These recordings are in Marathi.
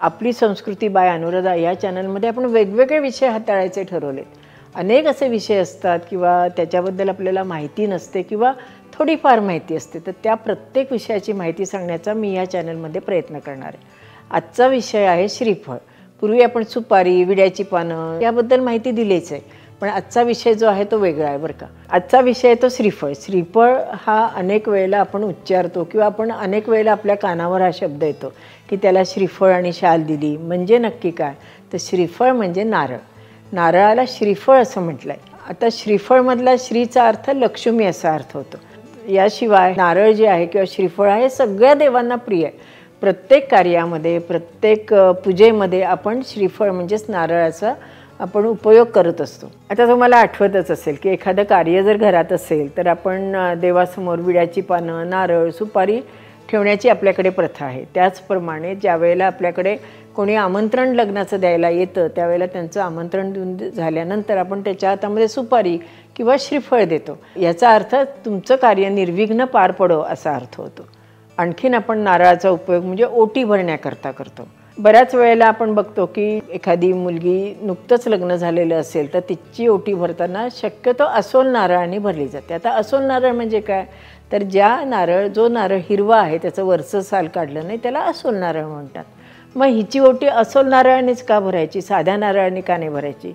आपली संस्कृती बाय अनुराधा या चॅनलमध्ये आपण वेगवेगळे विषय हाताळायचे ठरवलेत. अनेक असे विषय असतात किंवा त्याच्याबद्दल आपल्याला माहिती नसते किंवा थोडीफार माहिती असते, तर त्या प्रत्येक विषयाची माहिती सांगण्याचा मी या चॅनलमध्ये प्रयत्न करणार आहे. आजचा विषय आहे श्रीफळ. पूर्वी आपण सुपारी, विड्याची पानं याबद्दल माहिती दिलीच आहे, पण आजचा विषय जो आहे तो वेगळा आहे बरं का. आजचा विषय आहे तो श्रीफळ. श्रीफळ हा अनेक वेळेला आपण उच्चारतो किंवा आपण अनेक वेळेला आपल्या कानावर हा शब्द येतो की त्याला श्रीफळ आणि शाल दिली. म्हणजे नक्की काय, तर श्रीफळ म्हणजे नारळ. नारळाला श्रीफळ असं म्हटलं आहे. आता श्रीफळमधला श्रीचा अर्थ लक्ष्मी असा अर्थ होतो. याशिवाय नारळ जे आहे किंवा श्रीफळ आहे सगळ्या देवांना प्रिय आहे. प्रत्येक कार्यामध्ये, प्रत्येक पूजेमध्ये आपण श्रीफळ म्हणजेच नारळाचा आपण उपयोग करत असतो. आता तुम्हाला आठवतच असेल की एखादं कार्य जर घरात असेल तर आपण देवासमोर विड्याची पानं, नारळ, सुपारी ठेवण्याची आपल्याकडे प्रथा आहे. त्याचप्रमाणे ज्यावेळेला आपल्याकडे कोणी आमंत्रण लग्नाचं द्यायला येतं त्यावेळेला त्यांचं आमंत्रण देऊन झाल्यानंतर आपण त्याच्या हातामध्ये सुपारी किंवा श्रीफळ देतो. याचा अर्थ तुमचं कार्य निर्विघ्न पार पडो असा अर्थ होतो. आणखीन आपण नारळाचा उपयोग म्हणजे ओटी भरण्याकरता करतो. बऱ्याच वेळेला आपण बघतो की एखादी मुलगी नुकतंच लग्न झालेलं असेल तर तिची ओटी भरताना शक्यतो अस्वल नारळाने भरली जाते. आता अस्वल नारळ म्हणजे काय, तर जो नारळ हिरवा आहे त्याचं वरचं साल काढलं नाही त्याला अस्वल नारळ म्हणतात. मग हिची ओटी अस्वल नारळानेच का भरायची, साध्या नारळाने का नाही भरायची,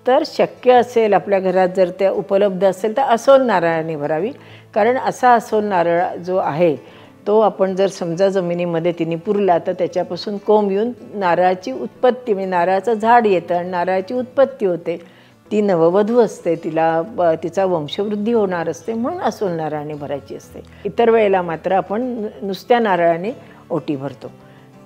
तर शक्य असेल आपल्या घरात जर त्या उपलब्ध असेल तर अस्वल नारळाने भरावी. कारण असा अस्वल नारळ जो आहे तो आपण जर समजा जमिनीमध्ये तिने पुरला तर त्याच्यापासून कोंब येऊन नारळाची उत्पत्ती म्हणजे नारळाचं झाड येतं आणि नारळाची उत्पत्ती होते. ती नववधू असते, तिचा वंशवृद्धी होणार असते, म्हणून अस्वल नारळाने भरायची असते. इतर वेळेला मात्र आपण नुसत्या नारळाने ओटी भरतो.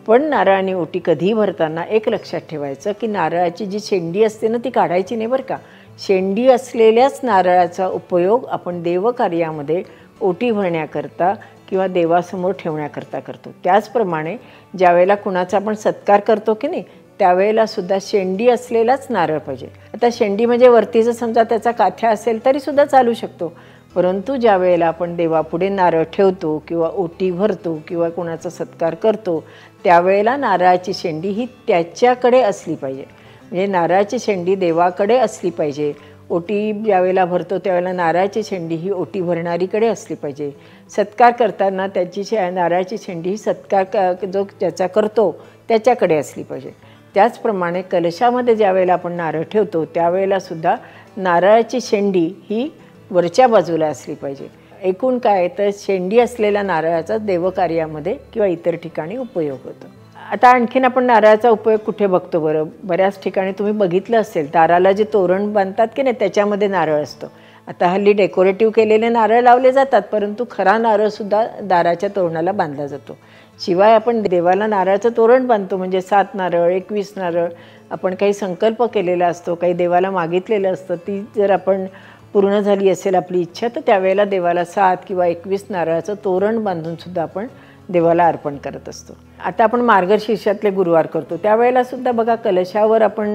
पण नारळाने ओटी कधीही भरताना एक लक्षात ठेवायचं की नारळाची जी शेंडी असते ना ती काढायची नाही बरं का. शेंडी असलेल्याच नारळाचा उपयोग आपण देवकार्यामध्ये ओटी भरण्याकरता किंवा देवासमोर ठेवण्याकरता करतो. त्याचप्रमाणे ज्यावेळेला कुणाचा आपण सत्कार करतो की नाही त्यावेळेला सुद्धा शेंडी असलेलाच नारळ पाहिजे. आता शेंडी म्हणजे वरतीचं समजा त्याचा काथ्या असेल तरीसुद्धा चालू शकतो, परंतु ज्या वेळेला आपण देवापुढे नारळ ठेवतो किंवा ओटी भरतो किंवा कुणाचा सत्कार करतो त्यावेळेला नारळाची शेंडी ही त्याच्याकडे असली पाहिजे. म्हणजे नारळाची शेंडी देवाकडे असली पाहिजे. ओटी ज्यावेळेला भरतो त्यावेळेला नारळाची शेंडी ही ओटी भरणारीकडे असली पाहिजे. सत्कार करताना नारळाची शेंडी ही सत्कार जो ज्याचा करतो त्याच्याकडे असली पाहिजे. त्याचप्रमाणे कलशामध्ये ज्यावेळेला आपण नारळ ठेवतो त्यावेळेला सुद्धा नारळाची शेंडी ही वरच्या बाजूला असली पाहिजे. एकूण काय तर शेंडी असलेल्या नारळाचा देवकार्यामध्ये किंवा इतर ठिकाणी उपयोग होतो. आता आणखीन आपण नारळाचा उपयोग कुठे बघतो बरं, बऱ्याच ठिकाणी तुम्ही बघितलं असेल दाराला जे तोरण बांधतात की नाही त्याच्यामध्ये नारळ असतो. आता हल्ली डेकोरेटिव्ह केलेले नारळ लावले जातात, परंतु खरा नारळसुद्धा दाराच्या तोरणाला बांधला जातो. शिवाय आपण देवाला नारळाचं तोरण बांधतो म्हणजे 7 नारळ, 21 नारळ आपण काही संकल्प केलेला असतो, काही देवाला मागितलेलं असतं, ती जर आपण पूर्ण झाली असेल आपली इच्छा तर त्यावेळेला देवाला 7 किंवा 21 नारळाचं तोरण बांधूनसुद्धा आपण देवाला अर्पण करत असतो. आता आपण मार्गशीर्षातले गुरुवार करतो त्यावेळेला सुद्धा बघा कलशावर आपण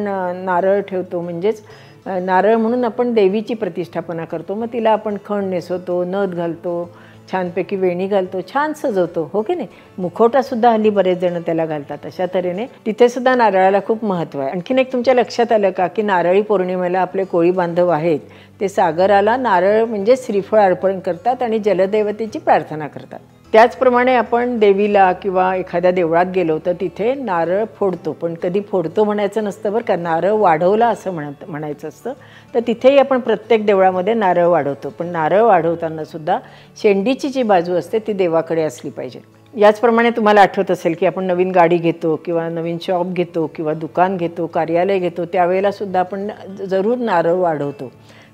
नारळ ठेवतो, म्हणजेच नारळ म्हणून आपण देवीची प्रतिष्ठापना करतो. मग तिला आपण खण नेसवतो, नथ घालतो, छानपैकी वेणी घालतो, छान सजवतो, हो की नाही. मुखवटासुद्धा हल्ली बरेच जण त्याला घालतात. अशा तऱ्हेने तिथे सुद्धा नारळाला खूप महत्त्व आहे. आणखीन एक तुमच्या लक्षात आलं का की नारळी पौर्णिमेला आपले कोळी बांधव आहेत ते सागराला नारळ म्हणजे श्रीफळ अर्पण करतात आणि जलदेवतेची प्रार्थना करतात. त्याचप्रमाणे आपण देवीला किंवा एखाद्या देवळात गेलो तर तिथे नारळ फोडतो, पण कधी फोडतो म्हणायचं नसतं बरं का, नारळ वाढवला असं म्हणायचं असतं. तर तिथेही आपण प्रत्येक देवळामध्ये नारळ वाढवतो, पण नारळ वाढवताना सुद्धा शेंडीची जी बाजू असते ती देवाकडे असली पाहिजे. याचप्रमाणे तुम्हाला आठवत असेल की आपण नवीन गाडी घेतो किंवा नवीन शॉप घेतो किंवा दुकान घेतो, कार्यालय घेतो, त्यावेळेला सुद्धा आपण जरूर नारळ वाढवतो.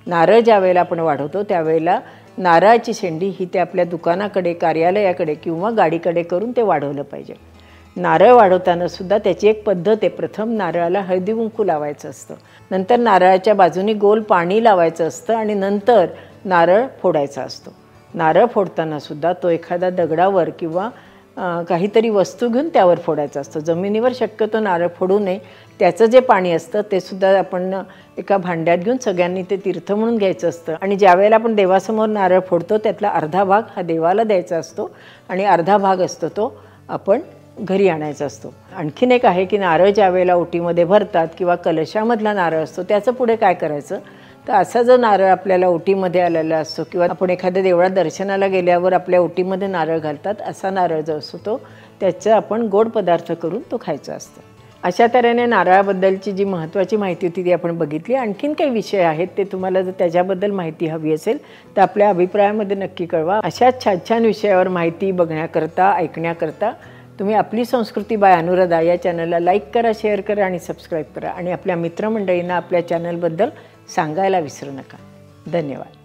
नारळ ज्या वेळेला आपण वाढवतो त्यावेळेला नारळाची शेंडी ही ते आपल्या दुकानाकडे, कार्यालयाकडे किंवा गाडीकडे करून ते वाढवलं पाहिजे. नारळ वाढवताना सुद्धा त्याची एक पद्धत आहे. प्रथम नारळाला हळदी कुंकू लावायचं असतं, नंतर नारळाच्या बाजूनी गोल पाणी लावायचं असतं आणि नंतर नारळ फोडायचा असतो. नारळ फोडताना सुद्धा तो एखादा दगडावर किंवा काहीतरी वस्तू घेऊन त्यावर फोडायचा असतो. जमिनीवर शक्यतो नारळ फोडू नये. त्याचं जे पाणी असतं ते सुद्धा आपण एका भांड्यात घेऊन सगळ्यांनी ते तीर्थ म्हणून घ्यायचं असतं. आणि ज्यावेळेला आपण देवासमोर नारळ फोडतो त्यातला अर्धा भाग हा देवाला द्यायचा असतो आणि अर्धा भाग असतो तो आपण घरी आणायचा असतो. आणखीन एक आहे की नारळ ज्या वेळेला ओटीमध्ये भरतात किंवा कलशामधला नारळ असतो त्याचं पुढे काय करायचं, तर असा जो नारळ आपल्याला ओटीमध्ये आलेला असतो किंवा आपण एखाद्या देवळात दर्शनाला गेल्यावर आपल्या ओटीमध्ये नारळ घालतात, असा नारळ जो असतो तो त्याचं आपण गोड पदार्थ करून तो खायचा असतो. अशा तऱ्हेने नारळाबद्दलची जी महत्त्वाची माहिती होती ती आपण बघितली. आणखीन काही विषय आहेत ते तुम्हाला जर त्याच्याबद्दल माहिती हवी असेल तर आपल्या अभिप्रायामध्ये नक्की कळवा. अशाच छान छान विषयावर माहिती बघण्याकरता ऐकण्याकरता तुम्ही आपली संस्कृती बाय अनुराधा या चॅनलला लाईक करा, शेअर करा आणि सबस्क्राईब करा आणि आपल्या मित्रमंडळींना आपल्या चॅनलबद्दल सांगायला विसरू नका. धन्यवाद.